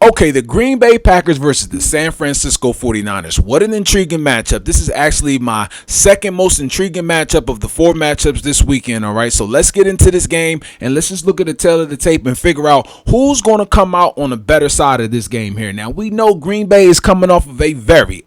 Okay, the Green Bay Packers versus the San Francisco 49ers. What an intriguing matchup. This is actually my second most intriguing matchup of the 4 matchups this weekend, all right? So let's get into this game, and let's just look at the tail of the tape and figure out who's going to come out on the better side of this game here. Now, we know Green Bay is coming off of a very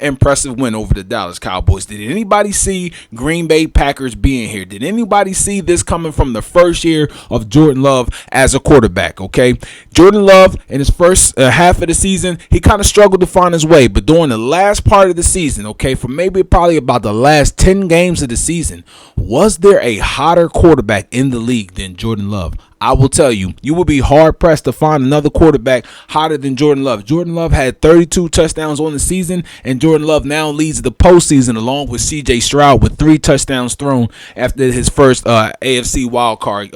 impressive win over the Dallas Cowboys. Did anybody see Green Bay Packers being here? Did anybody see this coming from the first year of Jordan Love as a quarterback, okay? Jordan Love, in his first half of the season, he kind of struggled to find his way. But during the last part of the season, okay, for probably about the last 10 games of the season, was there a hotter quarterback in the league than Jordan Love? I will tell you, you will be hard-pressed to find another quarterback hotter than Jordan Love. Jordan Love had 32 touchdowns on the season, and Jordan Love now leads the postseason along with C.J. Stroud with 3 touchdowns thrown after his first NFC wildcard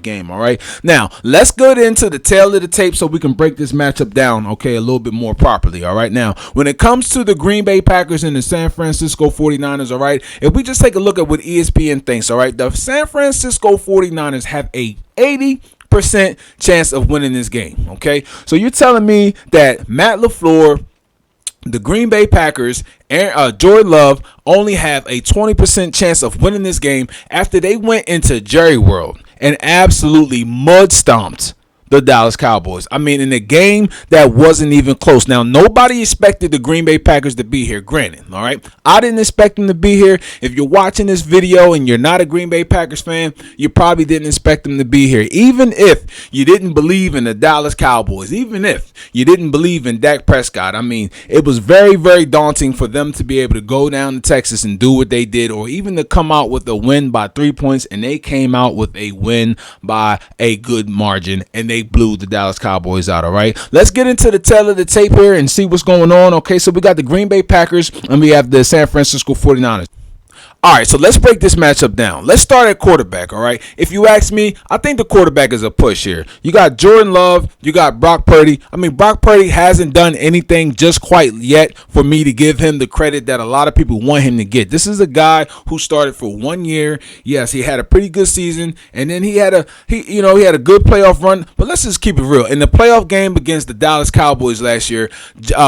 game, all right? Now, let's go into the tail of the tape so we can break this matchup down, okay, a little bit more properly, all right? Now, when it comes to the Green Bay Packers and the San Francisco 49ers, all right, if we just take a look at what ESPN thinks, all right, the San Francisco 49ers have a 80% chance of winning this game, okay? So you're telling me that Matt LaFleur, the Green Bay Packers, and Jordan Love only have a 20% chance of winning this game after they went into Jerry World and absolutely mud stomped the Dallas Cowboys. I mean, in a game that wasn't even close. Now, nobody expected the Green Bay Packers to be here, granted, all right? I didn't expect them to be here. If you're watching this video and you're not a Green Bay Packers fan, you probably didn't expect them to be here. Even if you didn't believe in the Dallas Cowboys, even if you didn't believe in Dak Prescott, I mean, it was very, very daunting for them to be able to go down to Texas and do what they did, or even to come out with a win by 3 points, and they came out with a win by a good margin, and they blew the Dallas Cowboys out, all right? Let's get into the tail of the tape here and see what's going on, okay? So we got the Green Bay Packers and we have the San Francisco 49ers. All right, so let's break this matchup down. Let's start at quarterback, all right? If you ask me, I think the quarterback is a push here. You got Jordan Love, you got Brock Purdy. I mean, Brock Purdy hasn't done anything just quite yet for me to give him the credit that a lot of people want him to get. This is a guy who started for 1 year. Yes, he had a pretty good season, and then he had a good playoff run. But let's just keep it real. In the playoff game against the Dallas Cowboys last year,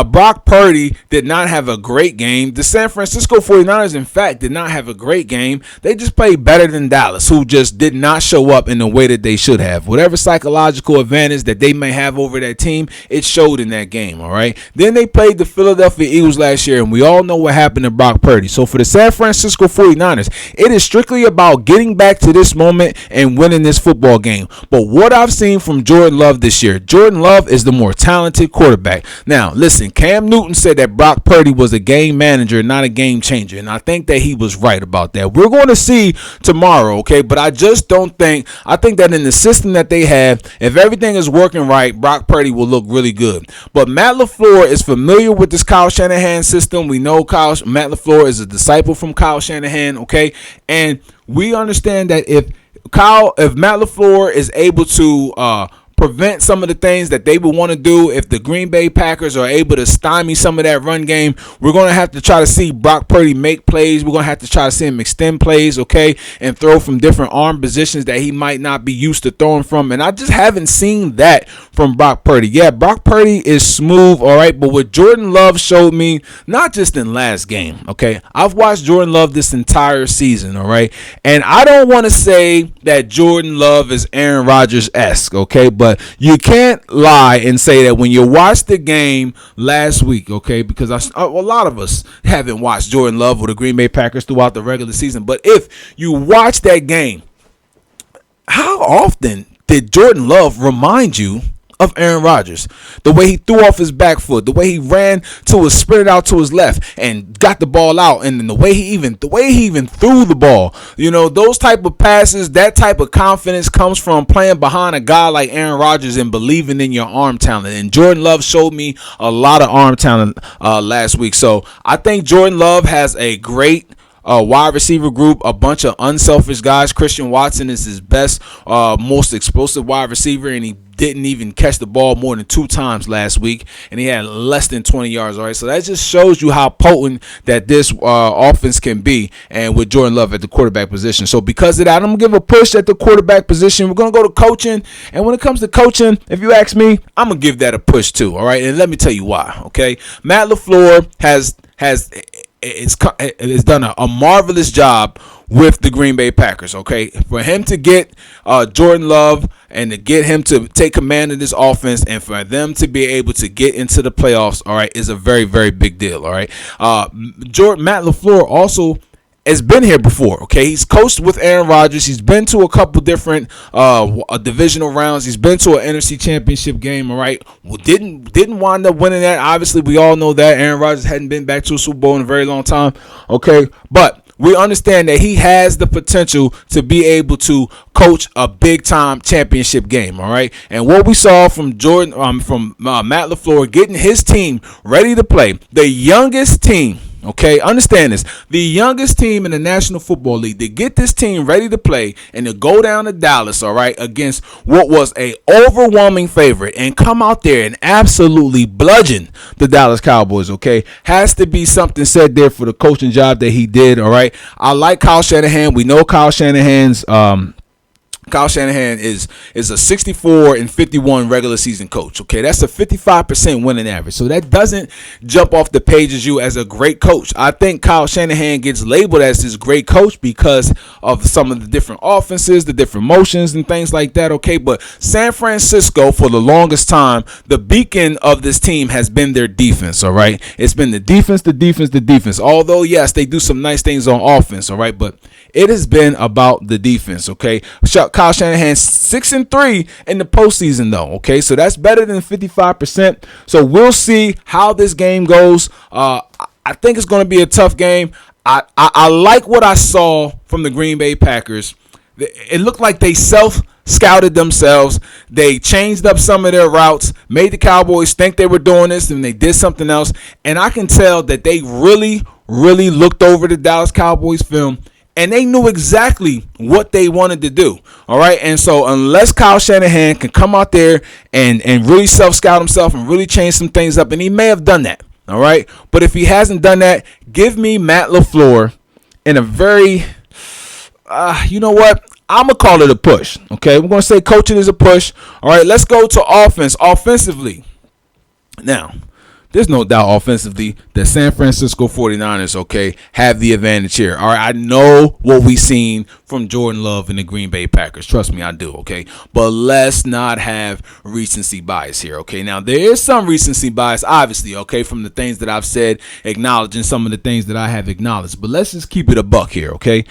Brock Purdy did not have a great game. The San Francisco 49ers, in fact, did not have a great game. They just played better than Dallas, who just did not show up in the way that they should have. Whatever psychological advantage that they may have over that team, it showed in that game, all right? Then they played the Philadelphia Eagles last year, and we all know what happened to Brock Purdy. So for the San Francisco 49ers, it is strictly about getting back to this moment and winning this football game. But what I've seen from Jordan Love this year, Jordan Love is the more talented quarterback. Now, listen, Cam Newton said that Brock Purdy was a game manager, not a game changer, and I think that he was right about that. We're going to see tomorrow, okay? But I just don't think, I think that in the system that they have, if everything is working right, Brock Purdy will look really good. But Matt LaFleur is familiar with this Kyle Shanahan system. We know Matt LaFleur is a disciple from Kyle Shanahan, okay? And we understand that if Matt LaFleur is able to prevent some of the things that they would want to do, if the Green Bay Packers are able to stymie some of that run game, we're going to have to try to see Brock Purdy make plays. We're going to have to try to see him extend plays, okay, and throw from different arm positions that he might not be used to throwing from. And I just haven't seen that from Brock Purdy. Yeah, Brock Purdy is smooth, all right, but what Jordan Love showed me, not just in last game, okay, I've watched Jordan Love this entire season, all right, and I don't want to say that Jordan Love is Aaron Rodgers-esque, okay, but you can't lie and say that when you watched the game last week, okay, because a lot of us haven't watched Jordan Love or the Green Bay Packers throughout the regular season, but if you watch that game, how often did Jordan Love remind you of Aaron Rodgers? The way he threw off his back foot, the way he ran sprinted out to his left and got the ball out, and then the way he even threw the ball. You know, those type of passes, that type of confidence comes from playing behind a guy like Aaron Rodgers and believing in your arm talent. And Jordan Love showed me a lot of arm talent last week. So I think Jordan Love has a great wide receiver group, a bunch of unselfish guys. Christian Watson is his best, most explosive wide receiver, and he didn't even catch the ball more than 2 times last week, and he had less than 20 yards. All right, so that just shows you how potent that this offense can be, and with Jordan Love at the quarterback position. So because of that, I'm gonna give a push at the quarterback position. We're gonna go to coaching, and when it comes to coaching, if you ask me, I'm gonna give that a push too. All right, and let me tell you why. Okay, Matt LaFleur has done a marvelous job with the Green Bay Packers. Okay, for him to get Jordan Love and to get him to take command of this offense, and for them to be able to get into the playoffs, all right, is a very, very big deal. All right, Matt LaFleur also has been here before. Okay, he's coached with Aaron Rodgers. He's been to a couple different divisional rounds. He's been to an NFC Championship game. All right, well, didn't wind up winning that. Obviously, we all know that Aaron Rodgers hadn't been back to a Super Bowl in a very long time. Okay, but we understand that he has the potential to be able to coach a big-time championship game, all right? And what we saw from Matt LaFleur getting his team ready to play, the youngest team, okay, understand this, the youngest team in the National Football League, to get this team ready to play and to go down to Dallas, all right, against what was a overwhelming favorite and come out there and absolutely bludgeon the Dallas Cowboys, okay, has to be something said there for the coaching job that he did, all right? I like Kyle Shanahan. We know Kyle Shanahan is a 64-51 regular season coach. Okay, that's a 55% winning average. So that doesn't jump off the page as you as a great coach. I think Kyle Shanahan gets labeled as this great coach because of some of the different offenses, the different motions and things like that. Okay, but San Francisco, for the longest time, the beacon of this team has been their defense. All right, it's been the defense, the defense, the defense. Although yes, they do some nice things on offense. All right, but it has been about the defense. Okay, Kyle Shanahan 6-3 in the postseason though. Okay, so that's better than 55%. So we'll see how this game goes. I think it's going to be a tough game. I like what I saw from the Green Bay Packers. It looked like they self-scouted themselves. They changed up some of their routes, made the Cowboys think they were doing this, and they did something else. And I can tell that they really, really looked over the Dallas Cowboys film, and they knew exactly what they wanted to do. All right. And so unless Kyle Shanahan can come out there and really self-scout himself and really change some things up, and he may have done that. All right. But if he hasn't done that, give me Matt LaFleur in a very, you know what? I'm going to call it a push. Okay. We're going to say coaching is a push. All right. Let's go to offense. Offensively. Now, there's no doubt offensively that San Francisco 49ers, okay, have the advantage here. All right, I know what we've seen from Jordan Love and the Green Bay Packers. Trust me, I do, okay? But let's not have recency bias here, okay? Now, there is some recency bias, obviously, okay, from the things that I've said, acknowledging some of the things that I have acknowledged. But let's just keep it a buck here, okay?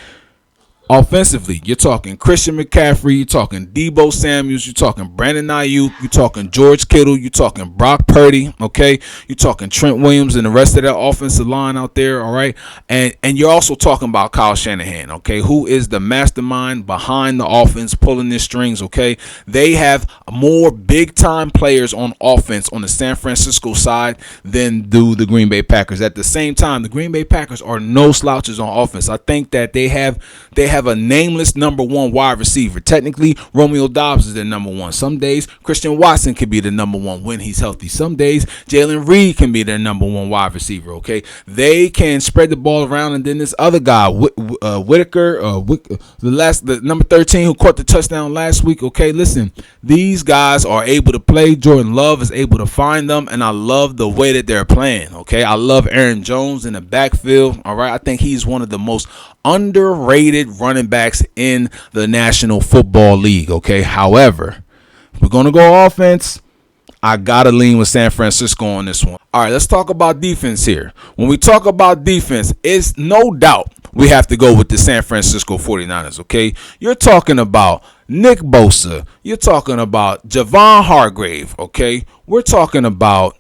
Offensively, you're talking Christian McCaffrey, you're talking Deebo Samuels, you're talking Brandon Ayuk, you're talking George Kittle, you're talking Brock Purdy, okay? You're talking Trent Williams and the rest of that offensive line out there, all right? And you're also talking about Kyle Shanahan, okay, who is the mastermind behind the offense pulling the strings, okay? They have more big-time players on offense on the San Francisco side than do the Green Bay Packers. At the same time, the Green Bay Packers are no slouches on offense. I think that they have a nameless number one wide receiver. Technically, Romeo Doubs is their number one. Some days, Christian Watson can be the number one when he's healthy. Some days, Jalen Reed can be their number one wide receiver, okay? They can spread the ball around, and then this other guy, Whitaker, the number 13 who caught the touchdown last week, okay? Listen, these guys are able to play. Jordan Love is able to find them, and I love the way that they're playing, okay? I love Aaron Jones in the backfield, all right? I think he's one of the most underrated running backs in the National Football League, okay? However, if we're going to go offense, I got to lean with San Francisco on this one. All right, let's talk about defense here. When we talk about defense, it's no doubt we have to go with the San Francisco 49ers, okay? You're talking about Nick Bosa. You're talking about Javon Hargrave, okay? We're talking about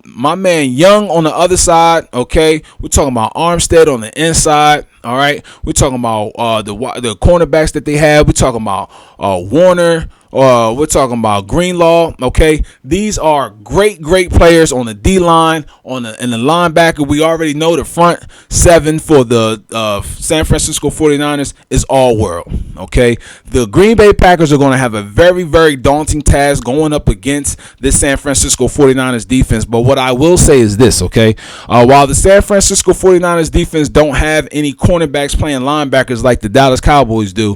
my man Young on the other side, okay? We're talking about Armstead on the inside, All right, we're talking about the cornerbacks that they have. We're talking about Warner. We're talking about Greenlaw. Okay, these are great players on the D line, in the linebacker. We already know the front seven for the San Francisco 49ers is all world. Okay, the Green Bay Packers are going to have a very daunting task going up against this San Francisco 49ers defense. But what I will say is this, okay, while the San Francisco 49ers defense don't have any cornerbacks playing linebackers like the Dallas Cowboys do,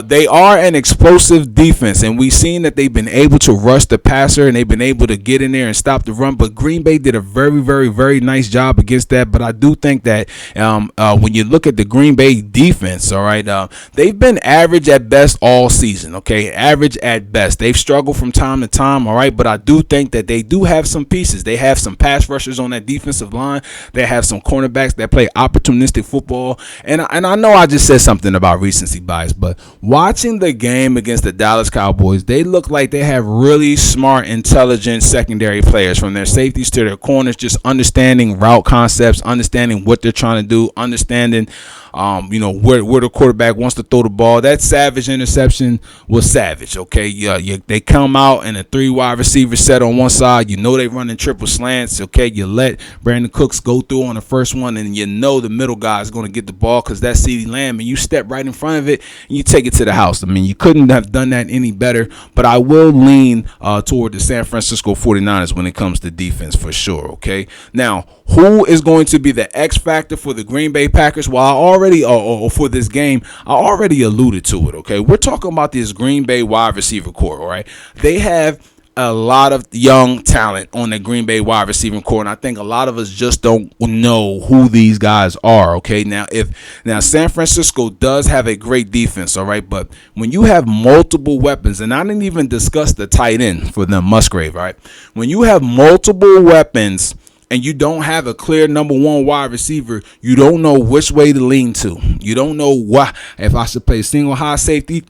they are an explosive defense, and we've seen that they've been able to rush the passer and they've been able to get in there and stop the run. But Green Bay did a very nice job against that. But I do think that when you look at the Green Bay defense, all right, they've been average at best all season. Okay, average at best. They've struggled from time to time, all right, but I do think that they do have some pieces. They have some pass rushers on that defensive line. They have some cornerbacks that play opportunistic football. And I know I just said something about recency bias, but watching the game against the Dallas Cowboys, they look like they have really smart, intelligent secondary players, from their safeties to their corners, just understanding route concepts, understanding what they're trying to do, understanding where the quarterback wants to throw the ball. That Savage interception was savage. Okay, they come out in a 3 wide receiver set on one side. They running triple slants. Okay, you let Brandon Cooks go through on the first one, and the middle guy is going to get the ball because that's CeeDee Lamb, and you step right in front of it and you take it to the house. I mean, you couldn't have done that any better. But I will lean toward the San Francisco 49ers when it comes to defense for sure. Okay, now who is going to be the X factor for the Green Bay Packers? Well, I already for this game, I already alluded to it. Okay, we're talking about this Green Bay wide receiver core. All right, they have a lot of young talent on the Green Bay wide receiving core, and I think a lot of us just don't know who these guys are. Okay, now San Francisco does have a great defense, all right, but when you have multiple weapons, and I didn't even discuss the tight end for them, Musgrave, all right, when you have multiple weapons and you don't have a clear number one wide receiver, you don't know which way to lean to. You don't know if I should play single high safety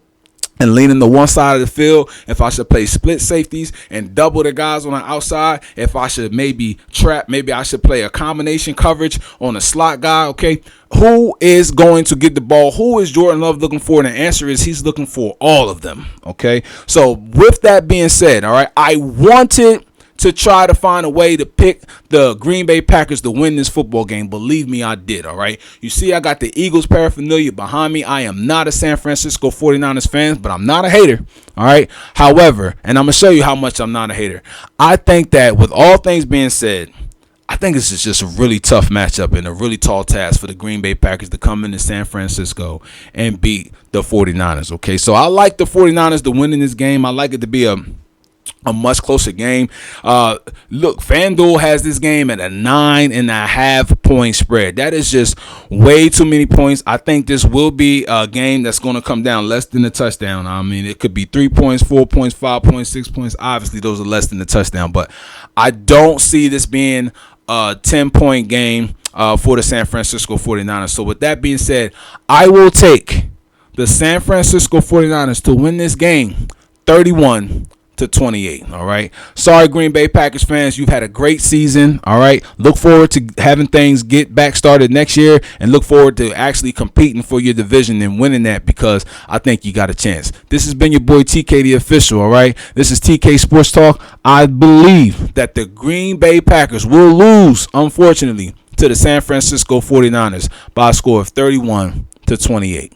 and leaning to one side of the field, if I should play split safeties and double the guys on the outside, if I should maybe I should play a combination coverage on a slot guy. Okay, who is going to get the ball? Who is Jordan Love looking for? And the answer is he's looking for all of them. Okay, so with that being said, all right, I wanted to try to find a way to pick the Green Bay Packers to win this football game. Believe me, I did, all right? You see, I got the Eagles paraphernalia behind me. I am not a San Francisco 49ers fan, but I'm not a hater, all right? However, and I'm going to show you how much I'm not a hater, I think that with all things being said, I think this is just a really tough matchup and a really tall task for the Green Bay Packers to come into San Francisco and beat the 49ers, okay? So I like the 49ers to win in this game. I like it to be a much closer game. Look, FanDuel has this game at a 9.5 point spread. That is just way too many points. I think this will be a game that's going to come down less than a touchdown. I mean, it could be 3 points, 4 points, 5 points, 6 points. Obviously, those are less than a touchdown, but I don't see this being a 10-point game for the San Francisco 49ers. So with that being said, I will take the San Francisco 49ers to win this game 31-28. All right. Sorry, Green Bay Packers fans. You've had a great season. All right. Look forward to having things get back started next year, and look forward to actually competing for your division and winning that, because I think you got a chance. This has been your boy TK, the official. All right. This is TK Sports Talk. I believe that the Green Bay Packers will lose, unfortunately, to the San Francisco 49ers by a score of 31-28.